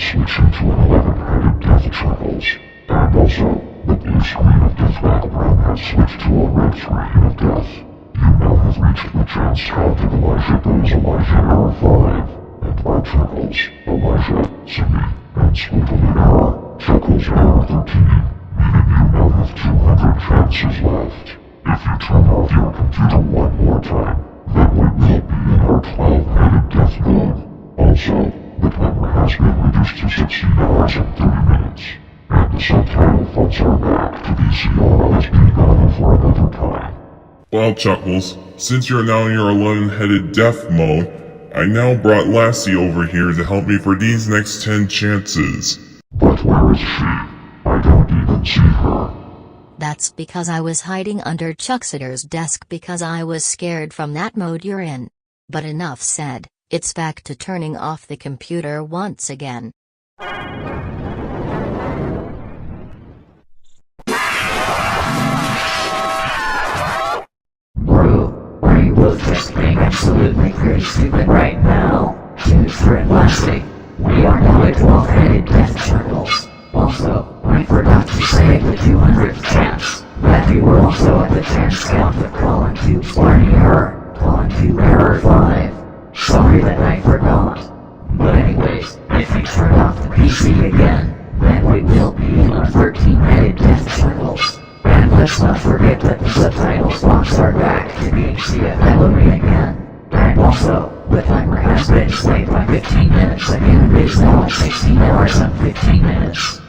switch into an 11-headed death Chuckles. And also, the blue screen of death background has switched to a red screen of death. You now have reached the chance count of Elijah Goes Elijah Error 5, and by Chuckles, Elijah, Simi, and Squiggly Error, Chuckles Error 13, meaning you now have 200 chances left. If you turn off your computer one more time, then we will be in our 12-headed death mode. Also, the timer has been reduced to 16 hours and 30 minutes, and the subtitle fonts are back to be CRLSP for another time. Well, Chuckles, since you're now in your 11-headed death mode, I now brought Lassie over here to help me for these next 10 chances. But where is she? I don't even see her. That's because I was hiding under Chucksidder's desk because I was scared from that mode you're in. But enough said, it's back to turning off the computer once again. Bro, are you both just being absolutely very stupid right now? Jennifer and Lassie, we are now at 12-headed death Chuckles. Also, I forgot to say at the 200th chance that we were also at the chance count of Colin 2 Sparty Error, Colin 2 Error 5. Sorry that I forgot. But anyways, if you turn off the PC again, then we will be in our 13-headed death Chuckles. And let's not forget that the subtitles box are back to being CFLOE again. And also, the timer has been delayed by 15 minutes again. It is now at 16 hours and 15 minutes.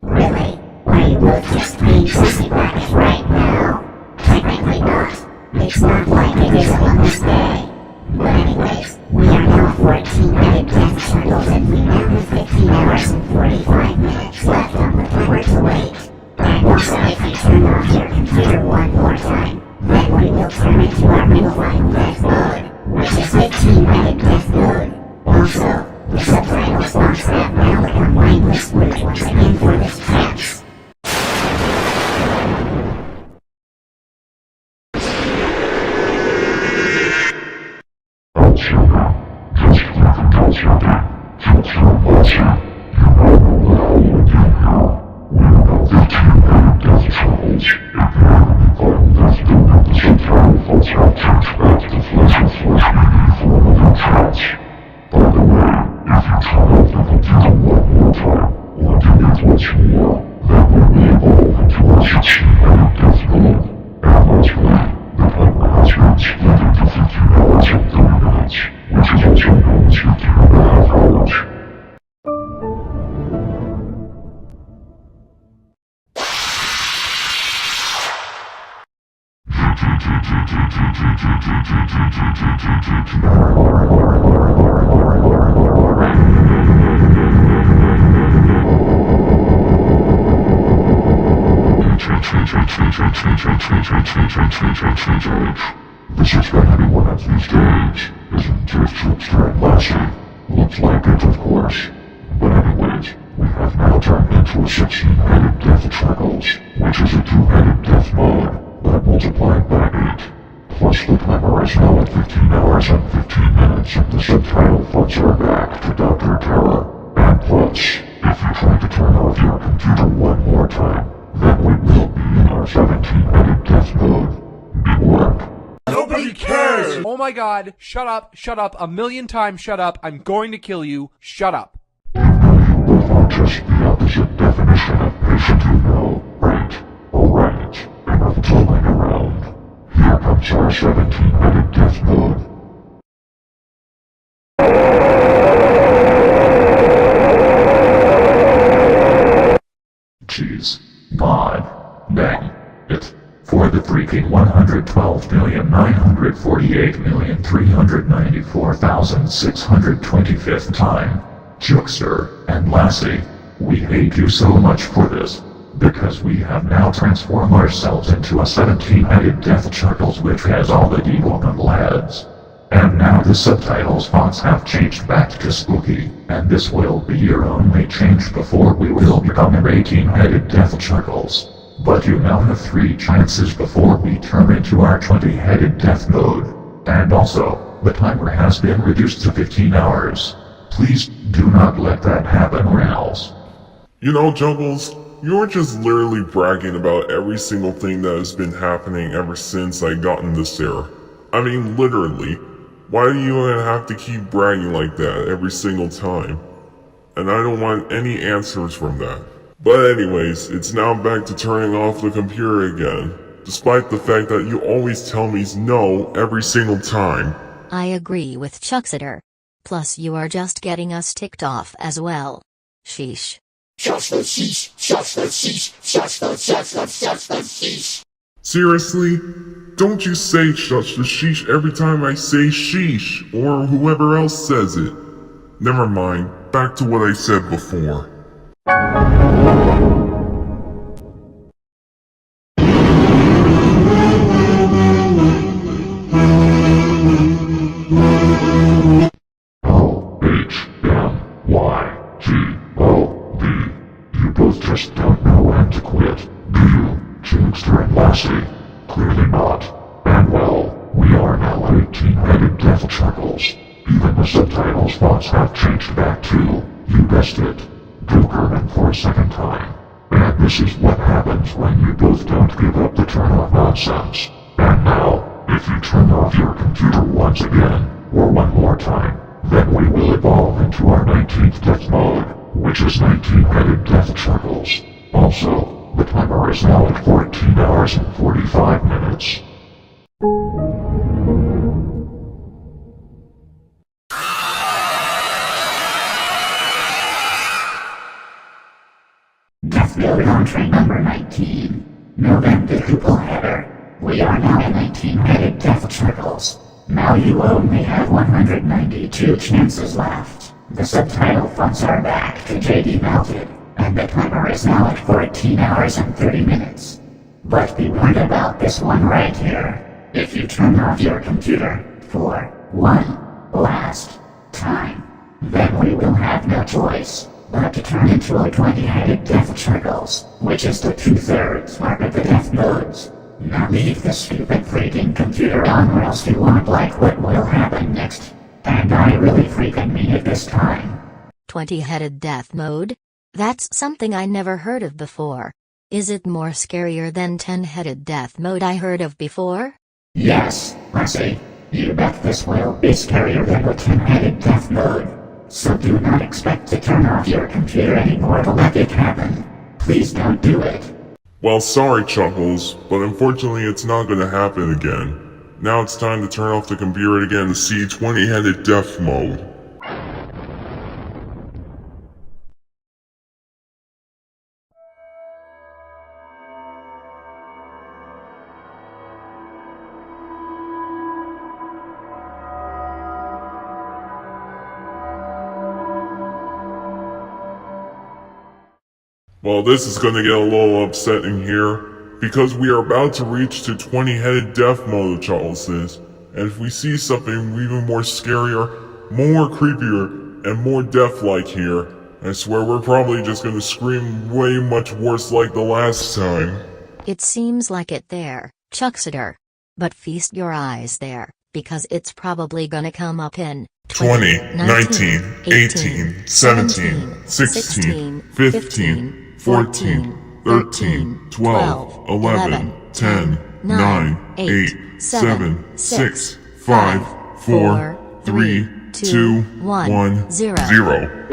Really? Are you both just being sissy baggers right now? Technically not. It's not like it is on this day. But anyways, we are now 14-headed death Chuckles and we now have 15 hours and 45 minutes left on the timer to wait. And also if you turn off your computer one more time, then we will turn it to our real-time death mode, which is 15-headed death mode. Also, the subtitles box have now become mindless root once again for this chance. This is what anyone at these days isn't just Trickster and Lassie. Looks like it, of course. But anyways, we have now turned into a 16-headed death Chuckles, which is a 2-headed death mode, but multiplied by 8. Plus the timer is now at 15 hours and 15 minutes, and the subtitle fonts are back to Dr. Terror. And plus, if you try to turn off your computer one more time, then we will be in our 17-headed death mode. Be warned. Nobody cares! Oh my god, shut up, a million times shut up, I'm going to kill you, shut up. Both are just the opposite definition of patient, you know, right? Alright, enough tooling around. Here comes our 17-minute death mode. Jeez. God. Dang. It. For the freaking 112,948,394,625th time. Chuckster and Lassie, we hate you so much for this, because we have now transformed ourselves into a 17-headed death Chuckles which has all the evil lads. And now the subtitles fonts have changed back to spooky, and this will be your only change before we will become an 18-headed death Chuckles. But you now have 3 chances before we turn into our 20-headed death mode. And also, the timer has been reduced to 15 hours. Please do not let that happen or else. You know, Chuckles, you're just literally bragging about every single thing that has been happening ever since I got in this era. I mean, literally. Why do you even have to keep bragging like that every single time? And I don't want any answers from that. But anyways, it's now back to turning off the computer again, despite the fact that you always tell me no every single time. I agree with Chuckster. Plus you are just getting us ticked off as well. Sheesh. Shush the sheesh, shush the sheesh, shush the sheesh. Seriously? Don't you say shush the sheesh every time I say sheesh, or whoever else says it. Never mind, back to what I said before. O-H-M-Y-G-O-D. You both just don't know when to quit, do you, Chuckster and Lassie? Clearly not. And well, we are now 18-headed death Chuckles. Even the subtitles fonts have changed back to, you guessed it, Jokerman for a second time. And this is what happens when you both don't give up the turn-off nonsense. And now, if you turn off your computer once again, or one more time, then we will evolve into our 19th death mode, which is 19-headed death Chuckles. Also, the timer is now at 14 hours and 45 minutes. Death mode entree number 19. November Google header. We are now at 19-headed death Chuckles. Now you only have 192 chances left. The subtitle fonts are back to JD melted, and the timer is now at 14 hours and 30 minutes. But be warned about this one right here. If you turn off your computer for one last time, then we will have no choice but to turn into a 20-headed death Chuckles, which is the 2/3 part of the death modes. Now leave the stupid freaking computer on or else you won't like what will happen next. And I really freaking mean it this time. 20-headed death mode? That's something I never heard of before. Is it more scarier than 10-headed death mode I heard of before? Yes, Lassie. You bet this will be scarier than the 10-headed death mode. So do not expect to turn off your computer anymore to let it happen. Please don't do it. Well, sorry, Chuckles, but unfortunately it's not gonna happen again. Now it's time to turn off the computer again to see 20-headed death mode. Well, this is gonna get a little upsetting here, because we are about to reach to 20-headed death mode, Chuckles says. And if we see something even more scarier, more creepier, and more death-like here, I swear we're probably just gonna scream way much worse like the last time. It seems like it there, Chuckster. But feast your eyes there, because it's probably gonna come up in 20, 19, 18, 17, 16, 15, 14, 13, 12, 11, 10, 9, 8, 7, 6, 5, 4, 3, 2, 1, 0.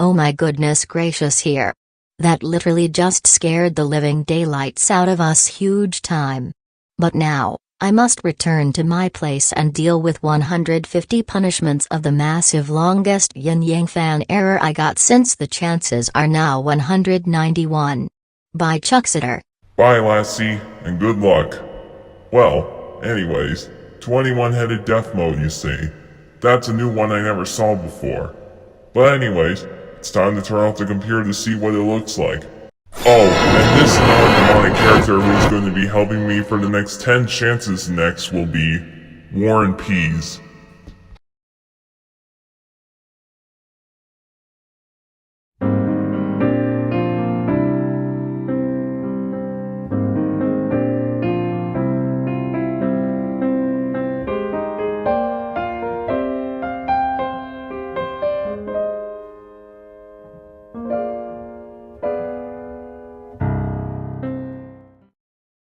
Oh my goodness gracious here. That literally just scared the living daylights out of us huge time. But now, I must return to my place and deal with 150 punishments of the massive longest yin-yang fan error I got since the chances are now 191. Bye Chuckseter. Bye, lassie, and good luck. Well, anyways, 21-headed death mode, you see. That's a new one I never saw before. But anyways, it's time to turn off the computer to see what it looks like. Oh, and this non-demonic character who's going to be helping me for the next 10 chances next will be Warren Pease.